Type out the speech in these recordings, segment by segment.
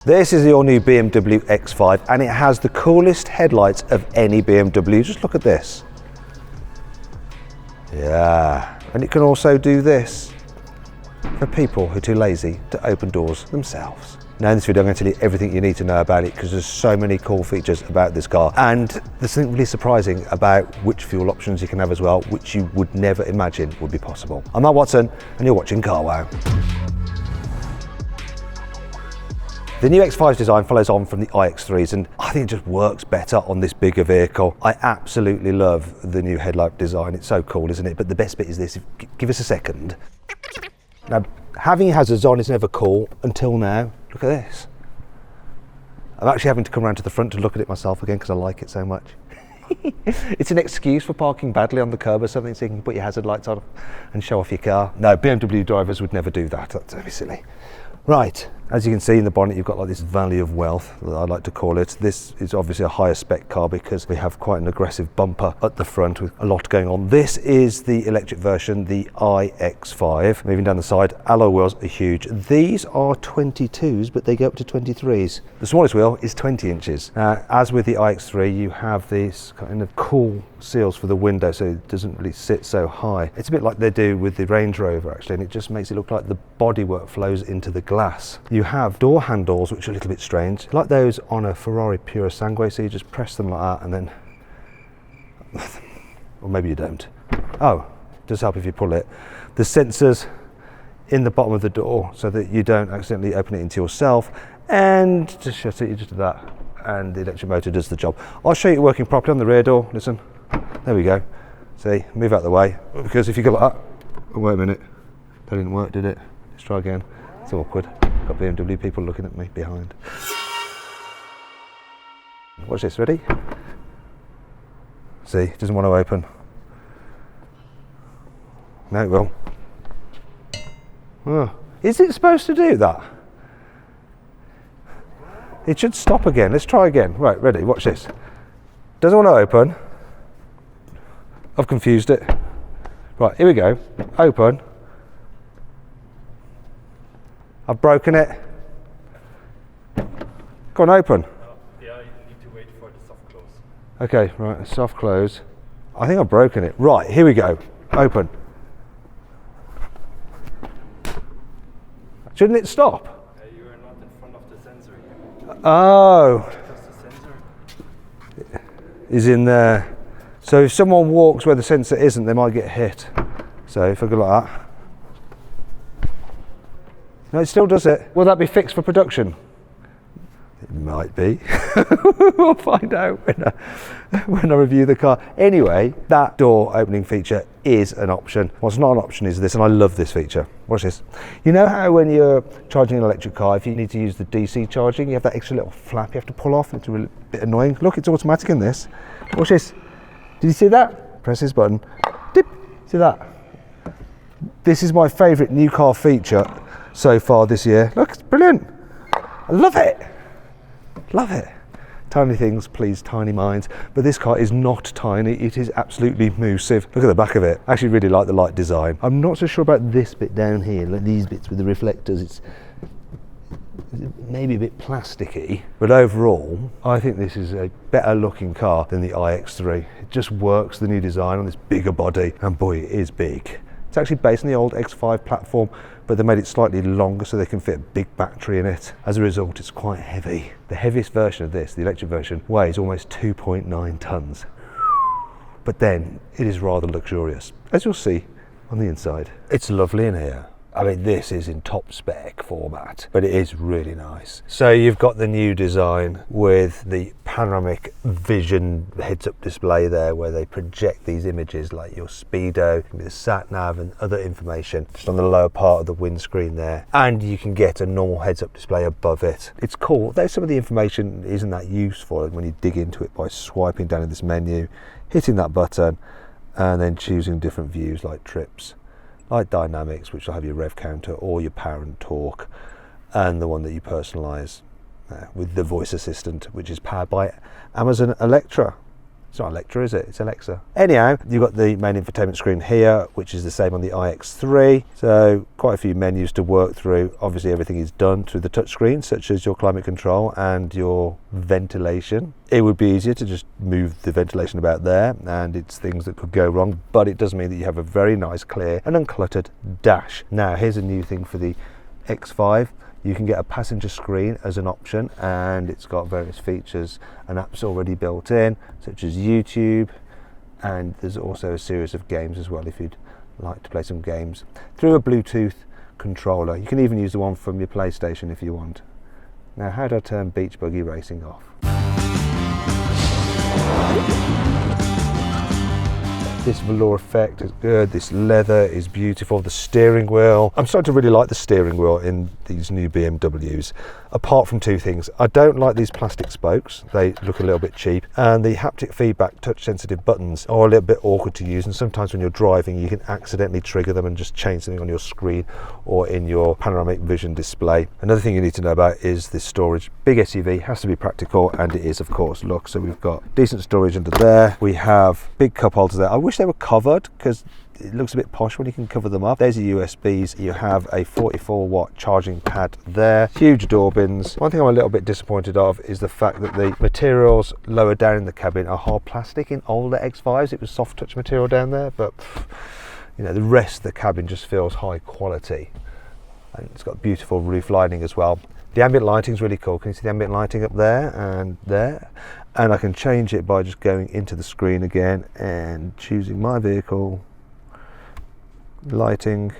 This is the all-new BMW X5 and it has the coolest headlights of any BMW. Just look at this. Yeah, and it can also do this for people who are too lazy to open doors themselves. Now in this video I'm going to tell you everything you need to know about it because there's so many cool features about this car, and there's something really surprising about which fuel options you can have as well, which you would never imagine would be possible. I'm Matt Watson and you're watching Carwow. The new X5's design follows on from the iX3s and I think it just works better on this bigger vehicle. I absolutely love the new headlight design. It's so cool, isn't it? But the best bit is this. Give us a second. Now, having hazards on is never cool until now. Look at this. I'm actually having to come around to the front to look at it myself again because I like it so much. It's an excuse for parking badly on the curb or something, so you can put your hazard lights on and show off your car. No, BMW drivers would never do that. That's very silly. Right, as you can see in the bonnet, you've got like this valley of wealth, that I like to call it. This is obviously a higher spec car because we have quite an aggressive bumper at the front with a lot going on. This is the electric version, the iX5. Moving down the side, alloy wheels are huge. These are 22s, but they go up to 23s. The smallest wheel is 20 inches. As with the iX3, you have these kind of cool seals for the window, so it doesn't really sit so high. It's a bit like they do with the Range Rover actually, and it just makes it look like the bodywork flows into the glass. You have door handles which are a little bit strange, like those on a Ferrari Purosangue, so you just press them like that and then, or maybe you don't. Oh, it does help if you pull it. The sensors in the bottom of the door so that you don't accidentally open it into yourself, and to shut it, you just do that and the electric motor does the job. I'll show you it working properly on the rear door. Listen, there we go. See, move out of the way, because if you go like that, oh, wait a minute, that didn't work, did it? Let's try again. It's awkward. Got BMW people looking at me behind. Watch this, ready? See, it doesn't want to open. No, it will. Oh. Is it supposed to do that? It should stop again. Let's try again. Right, ready, watch this. Doesn't want to open. I've confused it. Right, here we go. Open. I've broken it. Go on, open. Yeah, you need to wait for the soft close. Okay, right, soft close. I think I've broken it. Right, here we go. Open. Shouldn't it stop? You are not in front of the sensor here. Oh. Just the sensor Is in there. So if someone walks where the sensor isn't, they might get hit. So if I go like that. No, it still does it. Will that be fixed for production? It might be. We'll find out when I review the car. Anyway, that door opening feature is an option. What's not an option is this, and I love this feature. Watch this. You know how when you're charging an electric car, if you need to use the DC charging, you have that extra little flap you have to pull off, and it's a bit annoying. Look, it's automatic in this. Watch this. Did you see that? Press this button. Dip. See that? This is my favourite new car feature so far this year. Look, it's brilliant. I love it. Love it. Tiny things please tiny minds, but this car is not tiny, it is absolutely massive. Look at the back of it. I actually really like the light design. I'm not so sure about this bit down here, like these bits with the reflectors. It's maybe a bit plasticky, but overall I think this is a better looking car than the iX3. It just works, the new design on this bigger body, and boy, it is big. It's actually based on the old X5 platform, but they made it slightly longer so they can fit a big battery in it. As a result, it's quite heavy. The heaviest version of this, the electric version, weighs almost 2.9 tons. But then it is rather luxurious, as you'll see on the inside. It's lovely in here. I mean, this is in top spec format, but it is really nice. So you've got the new design with the panoramic vision heads-up display there, where they project these images like your speedo, the sat nav and other information just on the lower part of the windscreen there. And you can get a normal heads-up display above it. It's cool, though some of the information isn't that useful when you dig into it by swiping down in this menu, hitting that button, and then choosing different views like trips, like dynamics, which will have your rev counter or your power and torque, and the one that you personalize with the voice assistant, which is powered by Amazon Alexa. It's not Electra, is it? It's Alexa. Anyhow, you've got the main infotainment screen here, which is the same on the iX3. So quite a few menus to work through. Obviously everything is done through the touchscreen, such as your climate control and your ventilation. It would be easier to just move the ventilation about there, and it's things that could go wrong, but it does mean that you have a very nice, clear and uncluttered dash. Now here's a new thing for the X5. You can get a passenger screen as an option, and it's got various features and apps already built in, such as YouTube, and there's also a series of games as well if you'd like to play some games through a Bluetooth controller. You can even use the one from your PlayStation if you want. Now, how do I turn beach buggy racing off? This velour effect is good, this leather is beautiful, the steering wheel. I'm starting to really like the steering wheel in these new BMWs, apart from two things. I don't like these plastic spokes, they look a little bit cheap, and the haptic feedback touch sensitive buttons are a little bit awkward to use, and sometimes when you're driving you can accidentally trigger them and just change something on your screen or in your panoramic vision display. Another thing you need to know about is this storage. Big SUV has to be practical, and it is, of course. Look, so we've got decent storage under there, we have big cup holders there. I wish they were covered because it looks a bit posh when you can cover them up. There's your USBs. You have a 44-watt charging pad there. Huge door bins. One thing I'm a little bit disappointed of is the fact that the materials lower down in the cabin are hard plastic. In older X5s it was soft touch material down there, but you know, the rest of the cabin just feels high quality. And it's got beautiful roof lining as well. The ambient lighting is really cool. Can you see the ambient lighting up there and there? And I can change it by just going into the screen again and choosing my vehicle, lighting,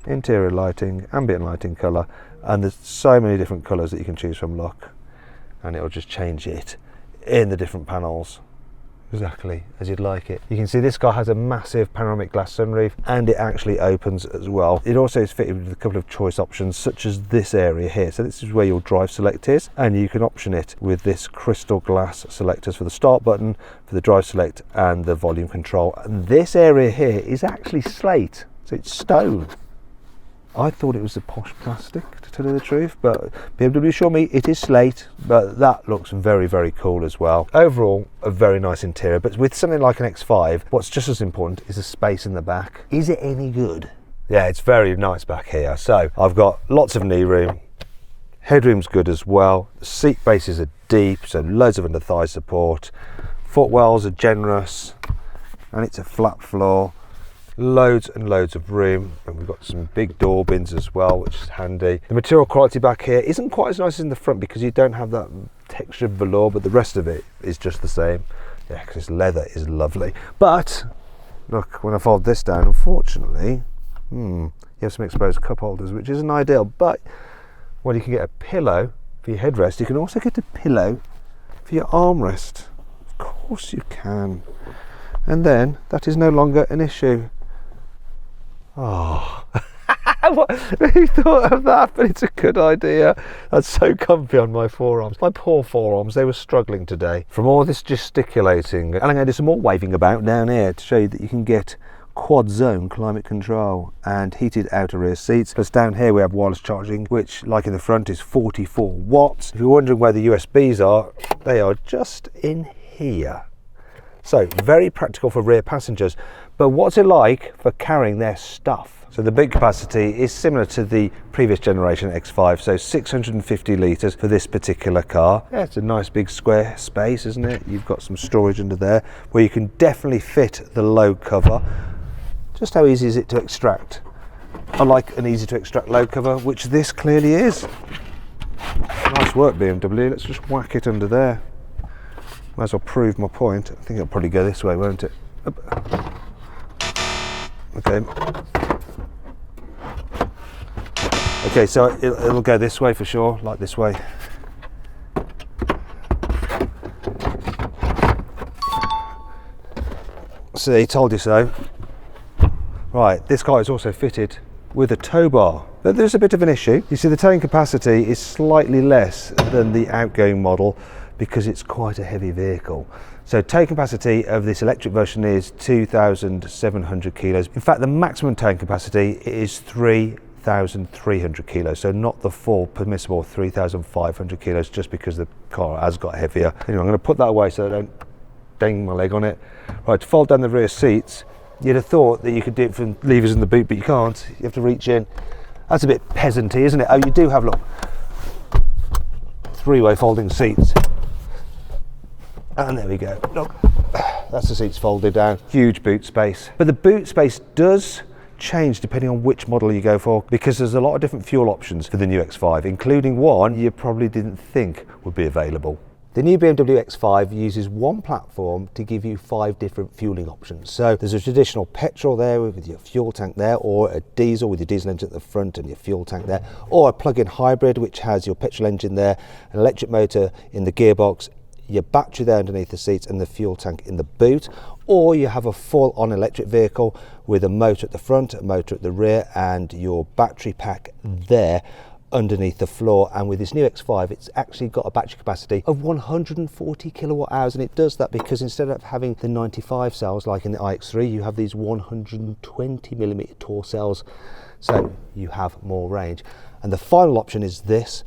interior lighting, ambient lighting colour, and there's so many different colours that you can choose from, look, and it'll just change it in the different panels exactly as you'd like it. You can see this car has a massive panoramic glass sunroof, and it actually opens as well. It also is fitted with a couple of choice options, such as this area here. So this is where your drive select is, and you can option it with this crystal glass selectors for the start button, for the drive select and the volume control. And this area here is actually slate, so it's stone. I thought it was a posh plastic, to tell you the truth, but BMW assure me it is slate, but that looks very, very cool as well. Overall, a very nice interior, but with something like an X5, what's just as important is the space in the back. Is it any good? Yeah, it's very nice back here. So I've got lots of knee room, headroom's good as well, the seat bases are deep, so loads of under thigh support, footwells are generous, and it's a flat floor. Loads and loads of room, and we've got some big door bins as well, which is handy. The material quality back here isn't quite as nice as in the front because you don't have that textured velour, but the rest of it is just the same. Yeah, because this leather is lovely. But look, when I fold this down, unfortunately, you have some exposed cup holders, which isn't ideal. But when you can get a pillow for your headrest, you can also get a pillow for your armrest. Of course you can. And then that is no longer an issue. Oh, who thought of that? But it's a good idea. That's so comfy on my forearms. My poor forearms, they were struggling today from all this gesticulating. And I'm going to do some more waving about down here to show you that you can get quad zone climate control and heated outer rear seats. Plus down here we have wireless charging, which like in the front is 44 watts. If you're wondering where the USBs are, they are just in here. So very practical for rear passengers, but what's it like for carrying their stuff? So the boot capacity is similar to the previous generation X5, so 650 litres for this particular car. Yeah, it's a nice big square space, isn't it? You've got some storage under there where you can definitely fit the load cover. Just how easy is it to extract? I like an easy to extract load cover, which this clearly is. Nice work BMW, let's just whack it under there. Might as well prove my point. I think it'll probably go this way, won't it? Okay. Okay, so it'll go this way for sure, like this way. See, told you so. Right, this car is also fitted with a tow bar. But there's a bit of an issue. You see, the towing capacity is slightly less than the outgoing model because it's quite a heavy vehicle. So towing capacity of this electric version is 2,700 kilos. In fact, the maximum towing capacity is 3,300 kilos, so not the full permissible 3,500 kilos, just because the car has got heavier. Anyway, I'm going to put that away so I don't dang my leg on it. Right, to fold down the rear seats, you'd have thought that you could do it from levers in the boot, but you can't. You have to reach in. That's a bit peasanty, isn't it? Oh, you do have, look, three-way folding seats. And there we go. Look, that's the seats folded down. Huge boot space. But the boot space does change depending on which model you go for, because there's a lot of different fuel options for the new X5, including one you probably didn't think would be available. The new BMW X5 uses one platform to give you 5 different fueling options. So there's a traditional petrol there with your fuel tank there, or a diesel with your diesel engine at the front and your fuel tank there, or a plug-in hybrid which has your petrol engine there, an electric motor in the gearbox, your battery there underneath the seats and the fuel tank in the boot, or you have a full-on electric vehicle with a motor at the front, a motor at the rear and your battery pack there underneath the floor. And with this new X5 it's actually got a battery capacity of 140 kilowatt hours, and it does that because instead of having the 95 cells like in the iX3, you have these 120mm Tor cells, so you have more range. And the final option is this: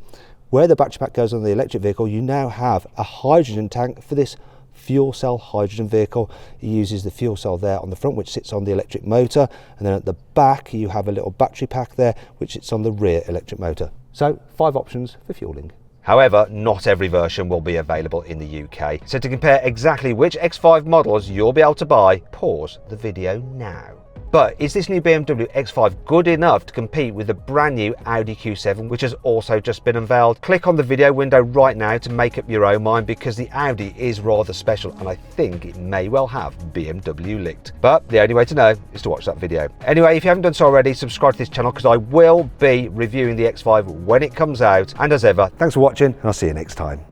where the battery pack goes on the electric vehicle, you now have a hydrogen tank for this fuel cell hydrogen vehicle. It uses the fuel cell there on the front, which sits on the electric motor, and then at the back you have a little battery pack there which sits on the rear electric motor. So 5 options for fueling. However, not every version will be available in the UK. So to compare exactly which X5 models you'll be able to buy, pause the video now. But is this new BMW X5 good enough to compete with the brand new Audi Q7, which has also just been unveiled? Click on the video window right now to make up your own mind, because the Audi is rather special and I think it may well have BMW licked. But the only way to know is to watch that video. Anyway, if you haven't done so already, subscribe to this channel because I will be reviewing the X5 when it comes out. And as ever, thanks for watching and I'll see you next time.